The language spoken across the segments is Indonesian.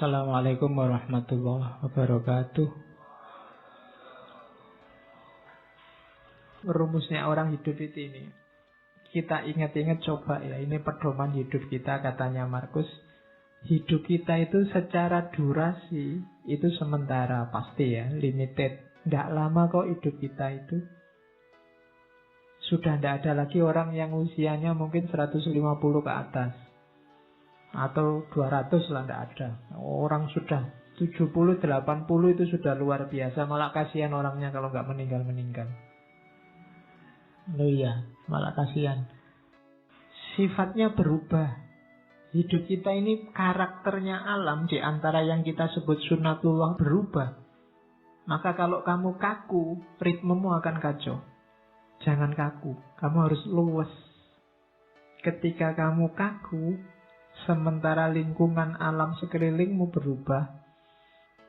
Assalamualaikum warahmatullahi wabarakatuh. Rumusnya orang hidup itu ini. Kita ingat-ingat coba ya, ini pedoman hidup kita katanya Markus. Hidup kita itu secara durasi itu sementara, pasti ya, limited. Tidak lama kok hidup kita itu. Sudah tidak ada lagi orang yang usianya mungkin 150 ke atas. Atau 200 lah, tidak ada. Orang sudah 70, 80 itu sudah luar biasa. Malah kasihan orangnya kalau nggak meninggal-meninggal. Loh iya, malah kasihan. Sifatnya berubah. Hidup kita ini karakternya alam di antara yang kita sebut sunnatullah berubah. Maka kalau kamu kaku, ritmemu akan kacau. Jangan kaku, kamu harus luwes. Ketika kamu kaku, sementara lingkungan alam sekelilingmu berubah,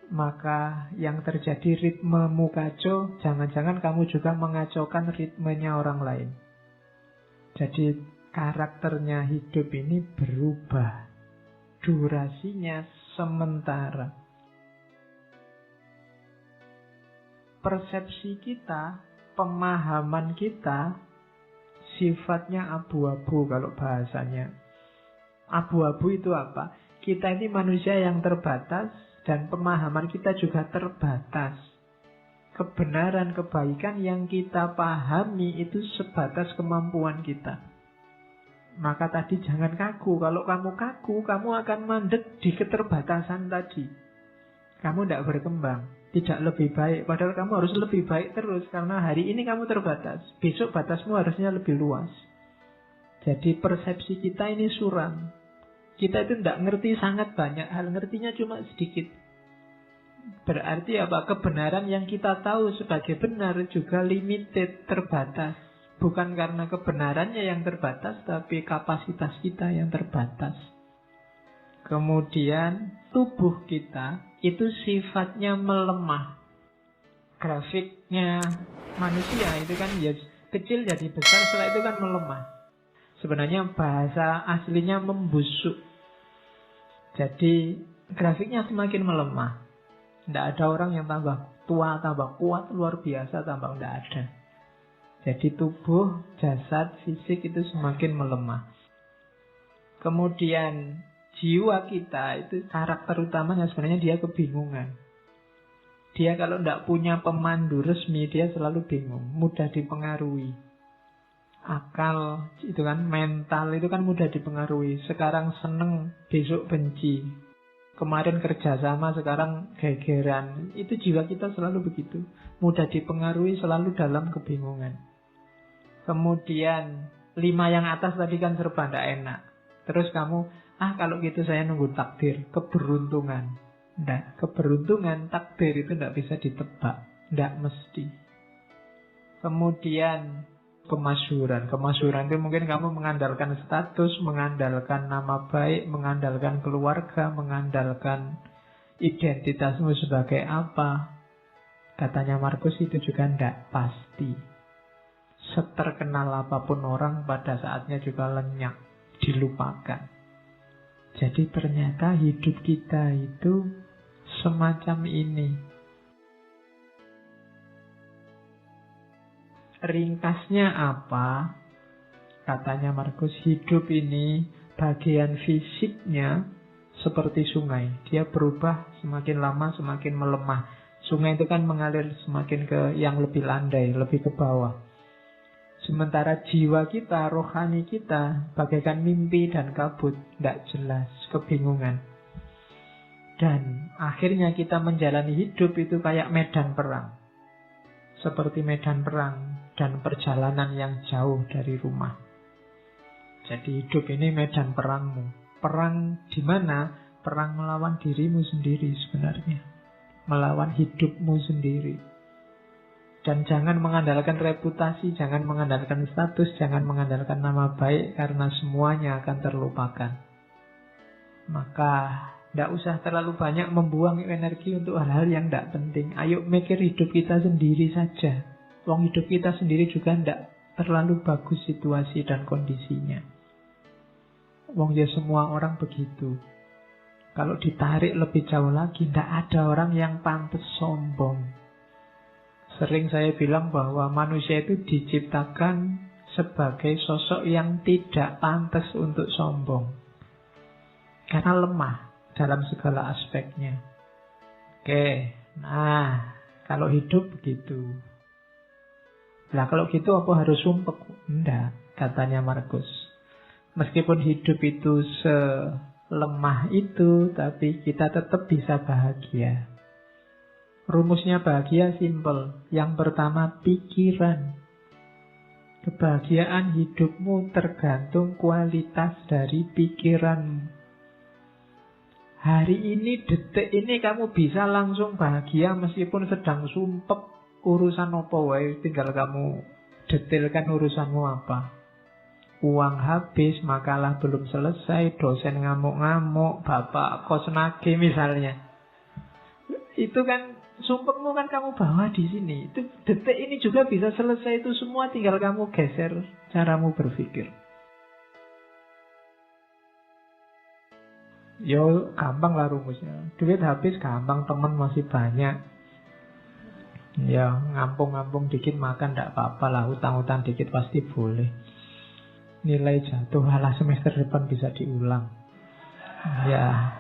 maka yang terjadi ritmemu kacau, jangan-jangan kamu juga mengacaukan ritmenya orang lain. Jadi karakternya hidup ini berubah. Durasinya sementara. Persepsi kita, pemahaman kita, sifatnya abu-abu kalau bahasanya. Abu-abu itu apa? Kita ini manusia yang terbatas dan pemahaman kita juga terbatas. Kebenaran, kebaikan yang kita pahami itu sebatas kemampuan kita. Maka tadi jangan kaku. Kalau kamu kaku, kamu akan mandek di keterbatasan tadi. Kamu tidak berkembang, tidak lebih baik. Padahal kamu harus lebih baik terus. Karena hari ini kamu terbatas, besok batasmu harusnya lebih luas. Jadi persepsi kita ini suram. Kita itu tidak ngerti sangat banyak hal, ngertinya cuma sedikit. Berarti apa? Kebenaran yang kita tahu sebagai benar juga limited, terbatas. Bukan karena kebenarannya yang terbatas, tapi kapasitas kita yang terbatas. Kemudian tubuh kita itu sifatnya melemah. Grafiknya manusia itu kan ya kecil jadi besar, setelah itu kan melemah. Sebenarnya bahasa aslinya membusuk. Jadi grafiknya semakin melemah. Tidak ada orang yang tambah tua, tambah kuat, luar biasa, tambah tidak ada. Jadi tubuh, jasad, fisik itu semakin melemah. Kemudian jiwa kita itu karakter utamanya sebenarnya dia kebingungan. Dia kalau tidak punya pemandu resmi, dia selalu bingung, mudah dipengaruhi. Akal itu kan, mental itu kan mudah dipengaruhi. Sekarang seneng, besok benci. Kemarin kerjasama, sekarang gegeran. Itu jiwa kita selalu begitu, mudah dipengaruhi, selalu dalam kebingungan. Kemudian 5 yang atas tadi kan serba tidak enak. Terus kamu, kalau gitu saya nunggu takdir, keberuntungan. Tidak, keberuntungan, takdir itu tidak bisa ditebak, tidak mesti. Kemudian kemasyhuran. Kemasyhuran itu mungkin kamu mengandalkan status, mengandalkan nama baik, mengandalkan keluarga, mengandalkan identitasmu sebagai apa. Katanya Markus itu juga tidak pasti. Seterkenal apapun orang, pada saatnya juga lenyap, dilupakan. Jadi ternyata hidup kita itu semacam ini. Ringkasnya apa? Katanya Markus, hidup ini bagian fisiknya seperti sungai. Dia berubah semakin lama semakin melemah. Sungai itu kan mengalir semakin ke yang lebih landai, lebih ke bawah. Sementara jiwa kita, rohani kita bagaikan mimpi dan kabut, tidak jelas, kebingungan. Dan akhirnya kita menjalani hidup itu kayak medan perang. Seperti medan perang dan perjalanan yang jauh dari rumah. Jadi hidup ini medan perangmu. Perang di mana? Perang melawan dirimu sendiri sebenarnya. Melawan hidupmu sendiri. Dan jangan mengandalkan reputasi, jangan mengandalkan status, jangan mengandalkan nama baik, karena semuanya akan terlupakan. Maka tidak usah terlalu banyak membuang energi untuk hal-hal yang tidak penting. Ayo mikir hidup kita sendiri saja. Wong hidup kita sendiri juga tidak terlalu bagus situasi dan kondisinya. Wong ya semua orang begitu. Kalau ditarik lebih jauh lagi, tidak ada orang yang pantas sombong. Sering saya bilang bahwa manusia itu diciptakan sebagai sosok yang tidak pantas untuk sombong. Karena lemah dalam segala aspeknya. Oke, nah kalau hidup begitu. Nah kalau gitu apa harus sumpek? Enggak, katanya Markus. Meskipun hidup itu selemah itu, tapi kita tetap bisa bahagia. Rumusnya bahagia simpel. Yang pertama pikiran. Kebahagiaan hidupmu tergantung kualitas dari pikiranmu. Hari ini, detik ini kamu bisa langsung bahagia meskipun sedang sumpek urusan apa wae, tinggal kamu detailkan urusanmu apa. Uang habis, makalah belum selesai, dosen ngamuk-ngamuk, bapak kos nagih misalnya. Itu kan sumpekmu kan kamu bawa di sini. Itu detik ini juga bisa selesai itu semua, tinggal kamu geser caramu berpikir. Yo gampang lah rumusnya. Duit habis gampang, teman masih banyak. Ya ngampung-ngampung dikit makan tidak apa-apa lah. Utang-utang dikit pasti boleh. Nilai jatuh, alah semester depan bisa diulang. Ya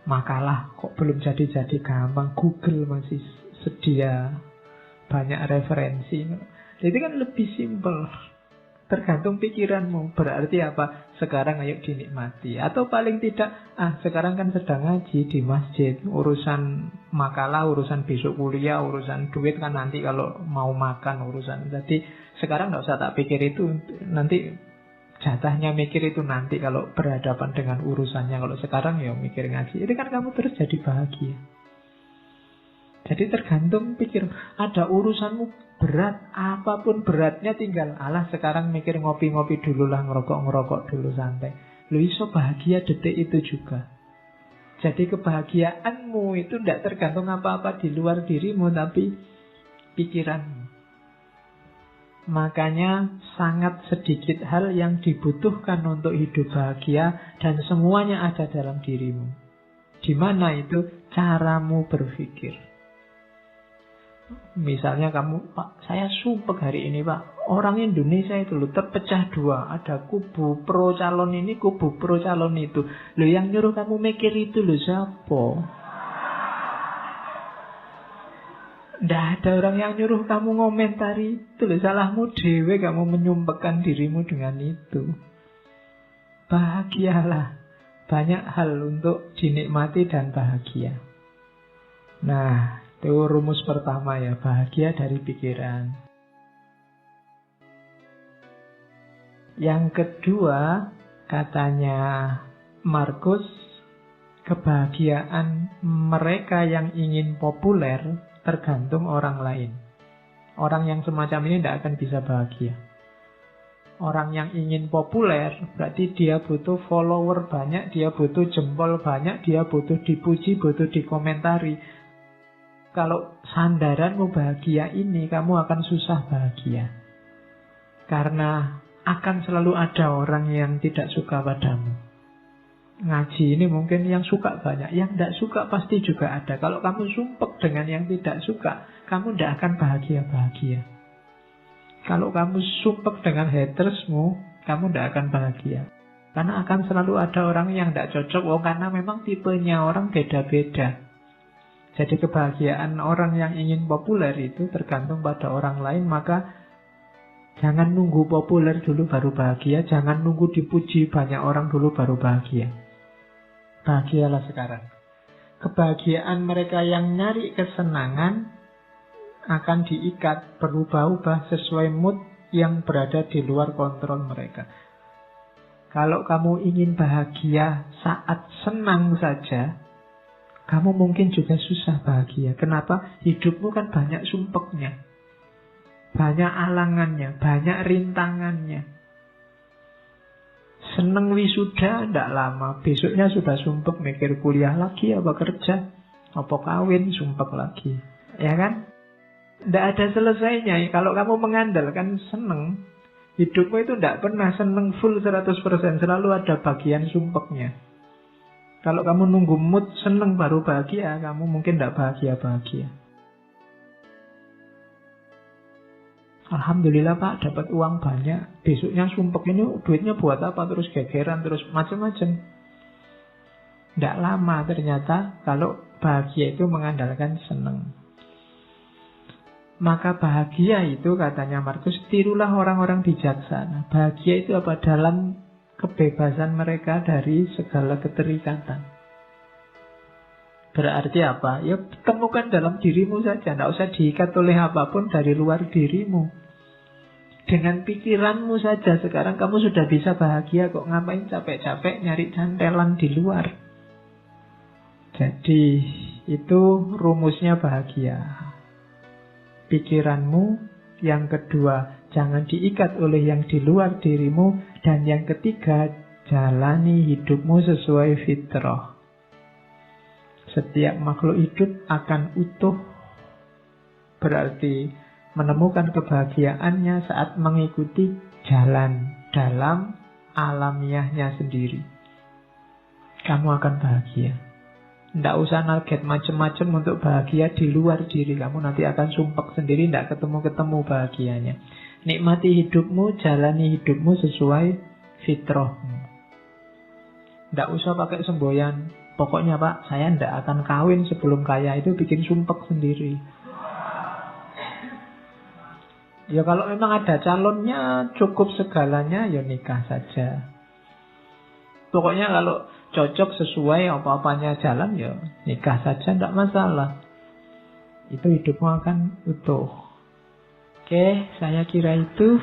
makalah kok belum jadi-jadi gampang. Google masih sedia banyak referensi. Jadi kan lebih simpel. Tergantung pikiranmu. Berarti apa? Sekarang ayo dinikmati. Atau paling tidak, sekarang kan sedang ngaji di masjid. Urusan makalah, urusan besok kuliah, urusan duit kan nanti kalau mau makan urusan. Jadi sekarang gak usah tak pikir itu. Nanti jatahnya mikir itu nanti kalau berhadapan dengan urusannya. Kalau sekarang ya mikir ngaji. Itu kan kamu terus jadi bahagia. Jadi tergantung pikir. Ada urusanmu berat, apapun beratnya tinggal alah sekarang mikir ngopi-ngopi dulu lah, ngerokok-ngerokok dulu santai. Lu iso bahagia detik itu juga. Jadi kebahagiaanmu itu tidak tergantung apa-apa di luar dirimu, tapi pikiranmu. Makanya sangat sedikit hal yang dibutuhkan untuk hidup bahagia dan semuanya ada dalam dirimu. Di mana itu? Caramu berpikir. Misalnya kamu, Pak, saya sumpek hari ini Pak, orang Indonesia itu loh terpecah dua. Ada kubu pro calon ini, kubu pro calon itu. Loh yang nyuruh kamu mikir itu loh siapa? Nggak ada orang yang nyuruh kamu ngomentari itu loh. Salahmu dewe kamu menyumpekkan dirimu dengan itu. Bahagialah. Banyak hal untuk dinikmati dan bahagia. Nah, itu rumus pertama ya, bahagia dari pikiran. Yang kedua, katanya Markus, kebahagiaan mereka yang ingin populer tergantung orang lain. Orang yang semacam ini tidak akan bisa bahagia. Orang yang ingin populer berarti dia butuh follower banyak, dia butuh jempol banyak, dia butuh dipuji, butuh dikomentari. Kalau sandaranmu bahagia ini, kamu akan susah bahagia. Karena akan selalu ada orang yang tidak suka padamu. Ngaji ini mungkin yang suka banyak, yang tidak suka pasti juga ada. Kalau kamu sumpek dengan yang tidak suka, kamu tidak akan bahagia-bahagia. Kalau kamu sumpek dengan hatersmu, kamu tidak akan bahagia. Karena akan selalu ada orang yang tidak cocok, karena memang tipenya orang beda-beda. Jadi kebahagiaan orang yang ingin populer itu tergantung pada orang lain. Maka jangan nunggu populer dulu baru bahagia. Jangan nunggu dipuji banyak orang dulu baru bahagia. Bahagialah sekarang. Kebahagiaan mereka yang nyari kesenangan akan diikat, berubah-ubah sesuai mood yang berada di luar kontrol mereka. Kalau kamu ingin bahagia saat senang saja, kamu mungkin juga susah bahagia. Kenapa? Hidupmu kan banyak sumpeknya, banyak alangannya, banyak rintangannya. Seneng wisuda tidak lama, besoknya sudah sumpek mikir kuliah lagi, apa kerja, apa kawin, sumpek lagi. Ya kan? Tidak ada selesainya. Kalau kamu mengandalkan seneng, hidupmu itu tidak pernah seneng full 100%. Selalu ada bagian sumpeknya. Kalau kamu nunggu mood seneng baru bahagia, kamu mungkin tidak bahagia-bahagia. Alhamdulillah Pak, dapat uang banyak. Besoknya sumpek, ini duitnya buat apa? Terus gegeran, terus macam-macam. Tidak lama ternyata kalau bahagia itu mengandalkan seneng. Maka bahagia itu, katanya Markus, tirulah orang-orang bijaksana. Bahagia itu apa? Dalam kebebasan mereka dari segala keterikatan. Berarti apa? Ya temukan dalam dirimu saja. Tidak usah diikat oleh apapun dari luar dirimu. Dengan pikiranmu saja sekarang kamu sudah bisa bahagia kok. Ngapain capek-capek nyari cantelan di luar? Jadi itu rumusnya bahagia. Pikiranmu. Yang kedua, jangan diikat oleh yang di luar dirimu. Dan yang ketiga, jalani hidupmu sesuai fitrah. Setiap makhluk hidup akan utuh. Berarti menemukan kebahagiaannya saat mengikuti jalan dalam alamiahnya sendiri. Kamu akan bahagia. Tidak usah target macam-macam untuk bahagia di luar diri kamu. Nanti akan sumpek sendiri, tidak ketemu-ketemu bahagianya. Nikmati hidupmu, jalani hidupmu sesuai fitrahmu. Tidak usah pakai semboyan. Pokoknya Pak, saya tidak akan kawin sebelum kaya. Itu bikin sumpek sendiri. Ya kalau memang ada calonnya, cukup segalanya, ya nikah saja. Pokoknya kalau cocok sesuai apa-apanya jalan, ya nikah saja, tidak masalah. Itu hidupmu akan utuh. Oke, saya kira itu.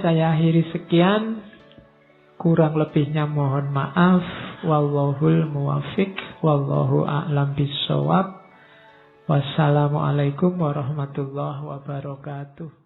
Saya akhiri sekian. Kurang lebihnya mohon maaf. Wallahul muwafiq. Wallahu a'lam bissawab. Wassalamualaikum warahmatullahi wabarakatuh.